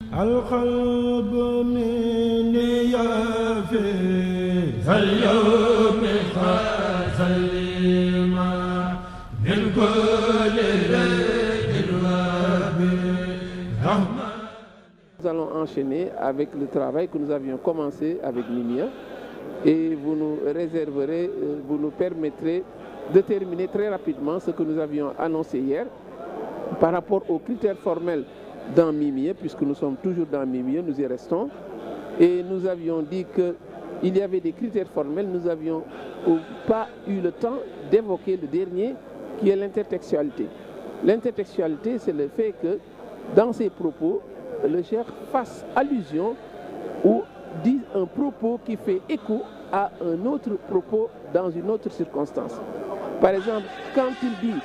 القلب مني في اليوم سليما من كل Nous allons enchaîner avec le travail que nous avions commencé avec Mimia et vous nous réserverez, vous nous permettrez de terminer très rapidement ce que nous avions annoncé hier par rapport aux critères formels dans Mimia, puisque nous sommes toujours dans Mimia, nous y restons. Et nous avions dit qu'il y avait des critères formels, nous n'avions pas eu le temps d'évoquer le dernier qui est l'intertextualité. L'intertextualité, c'est le fait que dans ses propos, le cheikh fasse allusion ou dise un propos qui fait écho à un autre propos dans une autre circonstance. Par exemple, quand il dit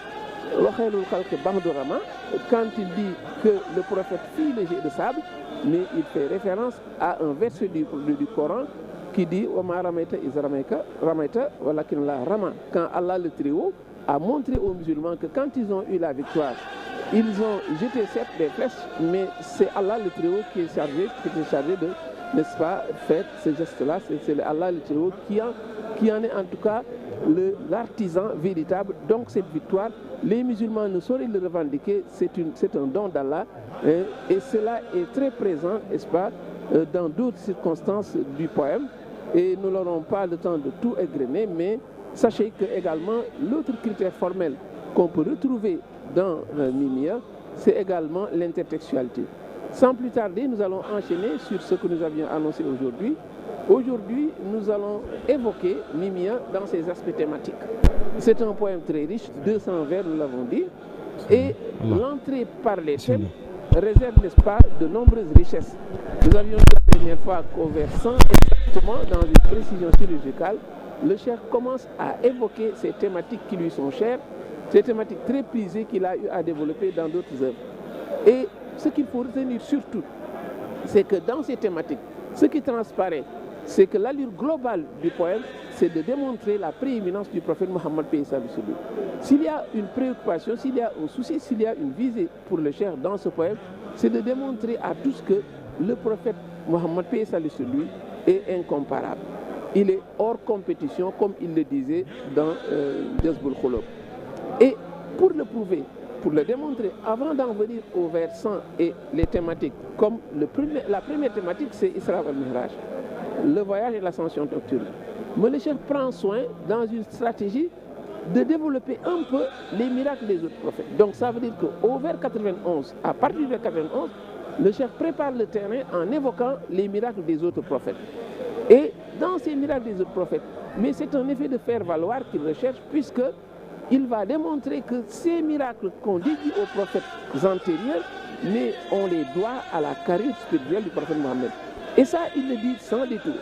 quand il dit que le prophète fit le jet de sable, mais il fait référence à un verset du Coran qui dit quand Allah le Très-Haut a montré aux musulmans que quand ils ont eu la victoire, ils ont jeté certes des flèches, mais c'est Allah le Très-Haut qui était chargé de, n'est-ce pas, faire ce geste-là. C'est Allah le Très-Haut qui en est en tout cas l'artisan véritable. Donc cette victoire, les musulmans ne sauraient le revendiquer, c'est un don d'Allah. Et cela est très présent, n'est-ce pas, dans d'autres circonstances du poème. Et nous n'aurons pas le temps de tout égrener, mais sachez que également l'autre critère formel qu'on peut retrouver dans Mimia, c'est également l'intertextualité. Sans plus tarder, nous allons enchaîner sur ce que nous avions annoncé aujourd'hui. Aujourd'hui, nous allons évoquer Mimia dans ses aspects thématiques. C'est un poème très riche, 200 vers, nous l'avons dit, et l'entrée par les thèmes réserve, n'est-ce pas, de nombreuses richesses. Nous avions dit la dernière fois qu'au vers 100, exactement, dans une précision chirurgicale, le cheikh commence à évoquer ces thématiques qui lui sont chères, ces thématiques très prisées qu'il a eu à développer dans d'autres œuvres. Et ce qu'il faut retenir surtout, c'est que dans ces thématiques, ce qui transparaît, c'est que l'allure globale du poème, c'est de démontrer la prééminence du prophète Mohammed P. S'il y a une préoccupation, s'il y a un souci, s'il y a une visée pour le cheikh dans ce poème, c'est de démontrer à tous que le prophète Mohammed P. est incomparable. Il est hors compétition, comme il le disait dans Jazbul Khoulob. Et pour le prouver, pour le démontrer, avant d'en venir au vers 100 et les thématiques, comme la première thématique, c'est Isra al-Mihraj, le voyage et l'ascension nocturne. Mais le cheikh prend soin, dans une stratégie, de développer un peu les miracles des autres prophètes. Donc ça veut dire qu'au vers 91, à partir du vers 91, le cheikh prépare le terrain en évoquant les miracles des autres prophètes. Et dans ces miracles des autres prophètes, mais c'est un effet de faire valoir qu'il recherche, puisque il va démontrer que ces miracles qu'on dédie aux prophètes antérieurs, mais on les doit à la carrière spirituelle du prophète Mohammed. Et ça, il le dit sans détour.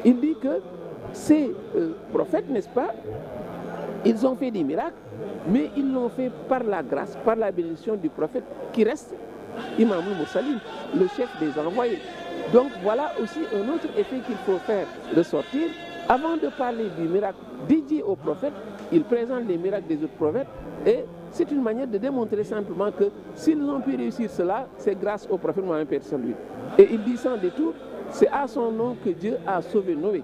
Il dit que ces prophètes, n'est-ce pas, ils ont fait des miracles, mais ils l'ont fait par la grâce, par la bénédiction du prophète qui reste Imam al-Moursalin, le chef des envoyés. Donc voilà aussi un autre effet qu'il faut faire ressortir. Avant de parler du miracle dédié aux prophètes, il présente les miracles des autres prophètes et c'est une manière de démontrer simplement que s'ils ont pu réussir cela, c'est grâce au prophète Mohammed P. Et il dit sans détour, c'est à son nom que Dieu a sauvé Noé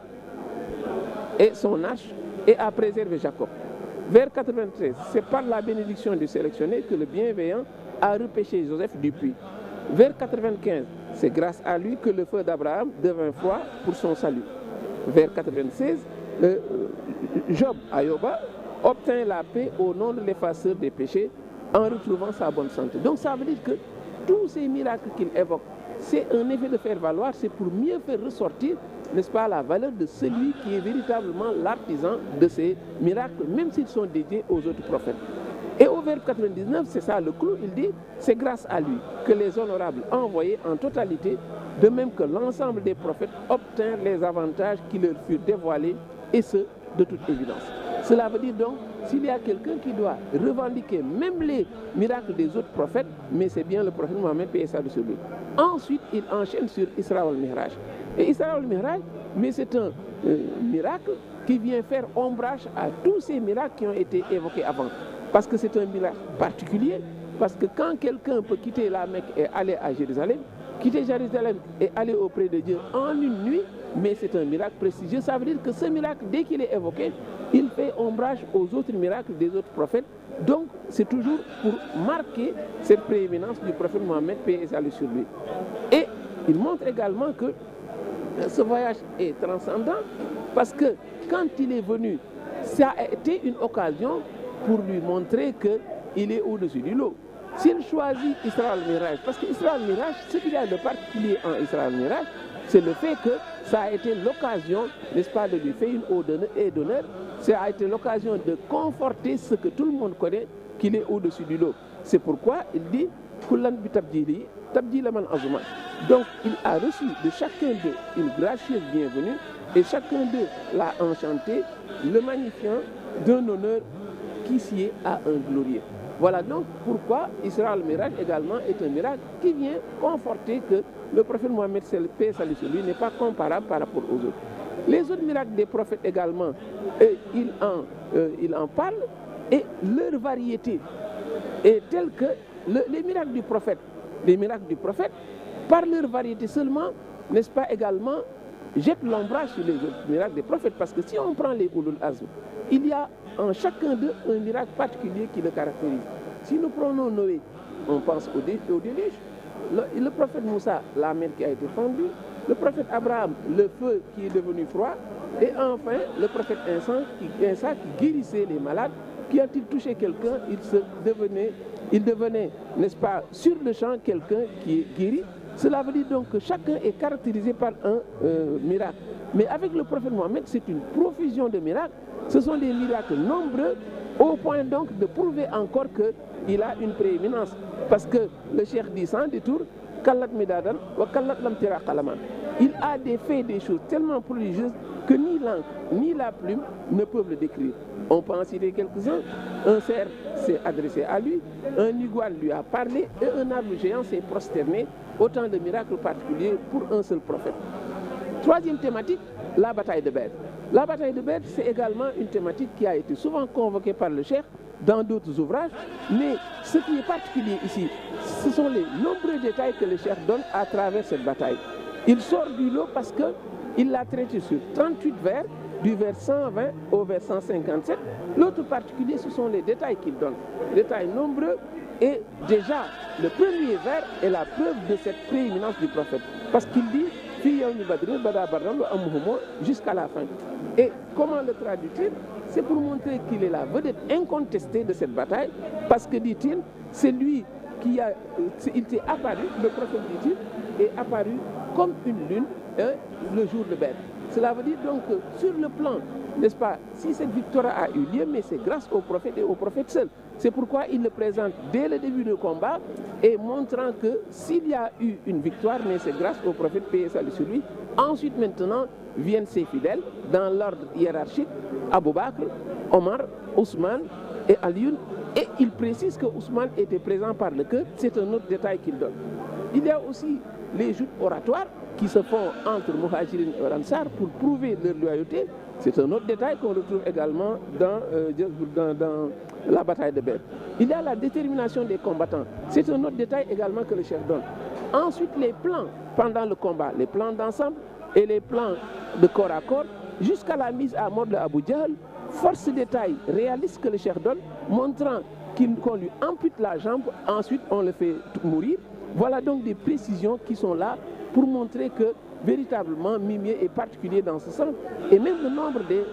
et son arche et a préservé Jacob. Vers 93, c'est par la bénédiction du sélectionné que le bienveillant a repêché Joseph du puits. Vers 95, c'est grâce à lui que le feu d'Abraham devint froid pour son salut. Vers 96, Job Ayoba obtint la paix au nom de l'effaceur des péchés en retrouvant sa bonne santé. Donc ça veut dire que tous ces miracles qu'il évoque, c'est un effet de faire valoir, c'est pour mieux faire ressortir, n'est-ce pas, la valeur de celui qui est véritablement l'artisan de ces miracles, même s'ils sont dédiés aux autres prophètes. Et au vers 99, c'est ça le clou, il dit, c'est grâce à lui que les honorables envoyés en totalité, de même que l'ensemble des prophètes, obtinrent les avantages qui leur furent dévoilés, et ce, de toute évidence. Cela veut dire donc, s'il y a quelqu'un qui doit revendiquer même les miracles des autres prophètes, mais c'est bien le prophète Mohammed, paix et salut sur lui. Ensuite, il enchaîne sur Isra al-Mihraj. Et Isra al-Mihraj, mais c'est un miracle qui vient faire ombrage à tous ces miracles qui ont été évoqués avant. Parce que c'est un miracle particulier, parce que quand quelqu'un peut quitter la Mecque et aller à Jérusalem, quitter Jérusalem et aller auprès de Dieu en une nuit, mais c'est un miracle prestigieux. Ça veut dire que ce miracle, dès qu'il est évoqué, il fait ombrage aux autres miracles des autres prophètes. Donc, c'est toujours pour marquer cette prééminence du prophète Mohammed, paix et salut sur lui. Et il montre également que ce voyage est transcendant parce que quand il est venu, ça a été une occasion pour lui montrer qu'il est au-dessus du lot. S'il choisit Isra al-Miraj, parce que Isra al-Miraj, ce qu'il y a de particulier en Isra al-Miraj, c'est le fait que ça a été l'occasion, n'est-ce pas, de lui faire une ode et d'honneur. Ça a été l'occasion de conforter ce que tout le monde connaît, qu'il est au-dessus du lot. C'est pourquoi il dit Kullan bi tabdili, tabdila man azuma. Donc il a reçu de chacun d'eux une gracieuse bienvenue et chacun d'eux l'a enchanté, le magnifiant d'un honneur qui sied à un glorieux. Voilà donc pourquoi Isra al-Miraj également est un miracle qui vient conforter que le prophète Mohammed, paix et salut sur lui, n'est pas comparable par rapport aux autres. Les autres miracles des prophètes également, il en parle et leur variété est telle que les miracles du prophète, par leur variété seulement, n'est-ce pas également, jettent l'ombrage sur les autres miracles des prophètes. Parce que si on prend les Ulul Azm, il y a en chacun d'eux un miracle particulier qui le caractérise. Si nous prenons Noé, on pense au déluge. Le prophète Moussa, la mer qui a été fendue. Le prophète Abraham, le feu qui est devenu froid. Et enfin, le prophète Insa qui guérissait les malades. Qui a-t-il touché quelqu'un, il devenait, n'est-ce pas, sur le champ quelqu'un qui est guéri. Cela veut dire donc que chacun est caractérisé par un miracle. Mais avec le prophète Mohammed, c'est une profusion de miracles. Ce sont des miracles nombreux au point donc de prouver encore qu'il a une prééminence. Parce que le cheikh dit sans détour, Kallat Midadan wa Kallat Lamtira Kalaman. Il a fait des choses tellement prodigieuses que ni l'encre ni la plume ne peuvent le décrire. On peut en citer quelques-uns. Un cerf s'est adressé à lui, un iguane lui a parlé et un arbre géant s'est prosterné. Autant de miracles particuliers pour un seul prophète. Troisième thématique, la bataille de Badr. La bataille de Badr, c'est également une thématique qui a été souvent convoquée par le cheikh dans d'autres ouvrages. Mais ce qui est particulier ici, ce sont les nombreux détails que le cheikh donne à travers cette bataille. Il sort du lot parce qu'il l'a traité sur 38 vers, du vers 120 au vers 157. L'autre particulier, ce sont les détails qu'il donne. Détails nombreux. Et déjà, le premier vers est la preuve de cette prééminence du prophète. Parce qu'il dit jusqu'à la fin. Et comment le traduit-il? C'est pour montrer qu'il est la vedette incontestée de cette bataille. Parce que, dit-il, c'est lui qui il s'est apparu, le prophète, dit-il, est apparu comme une lune le jour de Badr. Cela veut dire donc que sur le plan, n'est-ce pas, si cette victoire a eu lieu, mais c'est grâce au prophète et au prophète seul. C'est pourquoi il le présente dès le début du combat et montrant que s'il y a eu une victoire, mais c'est grâce au prophète, paix et salut sur lui. Ensuite, maintenant, viennent ses fidèles dans l'ordre hiérarchique, Abu Bakr, Omar, Ousmane et Alioune. Et il précise que Ousmane était présent par le cœur. C'est un autre détail qu'il donne. Il y a aussi les joutes oratoires qui se font entre Muhajirin et Ansar pour prouver leur loyauté. C'est un autre détail qu'on retrouve également dans la bataille de Badr. Il y a la détermination des combattants. C'est un autre détail également que le chef donne. Ensuite, les plans pendant le combat, les plans d'ensemble et les plans de corps à corps, jusqu'à la mise à mort de Abu Jahl, force détail réaliste que le chef donne, montrant qu'on lui ampute la jambe, ensuite on le fait mourir. Voilà donc des précisions qui sont là pour montrer que véritablement Mimier est particulier dans ce sens. Et même le nombre des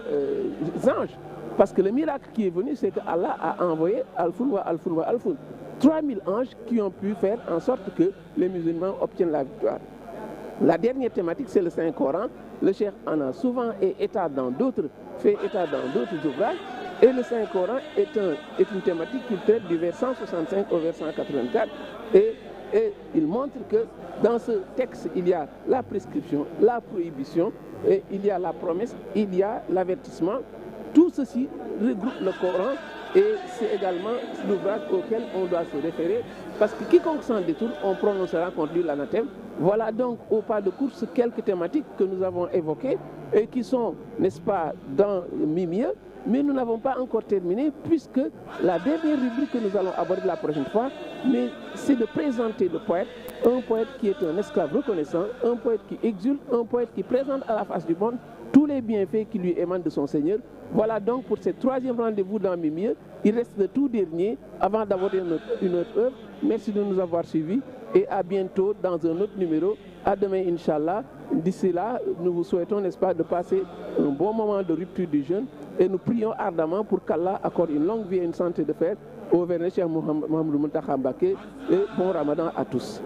anges. Parce que le miracle qui est venu, c'est que Allah a envoyé Al-Fun wa Al-Fun wa Al-Fun. 3000 anges qui ont pu faire en sorte que les musulmans obtiennent la victoire. La dernière thématique, c'est le Saint-Coran. Le cheikh en a souvent fait état dans d'autres ouvrages. Et le Saint-Coran est une thématique qu'il traite du vers 165 au vers 184. Et il montre que dans ce texte, il y a la prescription, la prohibition, et il y a la promesse, il y a l'avertissement. Tout ceci regroupe le Coran et c'est également l'ouvrage auquel on doit se référer parce que quiconque s'en détourne, on prononcera contre lui l'anathème. Voilà donc au pas de course quelques thématiques que nous avons évoquées et qui sont, n'est-ce pas, dans Mimieux mais nous n'avons pas encore terminé puisque la dernière rubrique que nous allons aborder la prochaine fois, mais c'est de présenter le poète, un poète qui est un esclave reconnaissant, un poète qui exulte, un poète qui présente à la face du monde tous les bienfaits qui lui émanent de son Seigneur. Voilà donc pour ce troisième rendez-vous dans Mimieux. Il reste le tout dernier avant d'aborder une autre œuvre. Merci de nous avoir suivis et à bientôt dans un autre numéro. À demain, Inch'Allah. D'ici là, nous vous souhaitons, n'est-ce pas, de passer un bon moment de rupture du jeûne et nous prions ardemment pour qu'Allah accorde une longue vie et une santé de fer au Vernet Cheikh Mouhamadou Mountakha Mbacké et bon Ramadan à tous.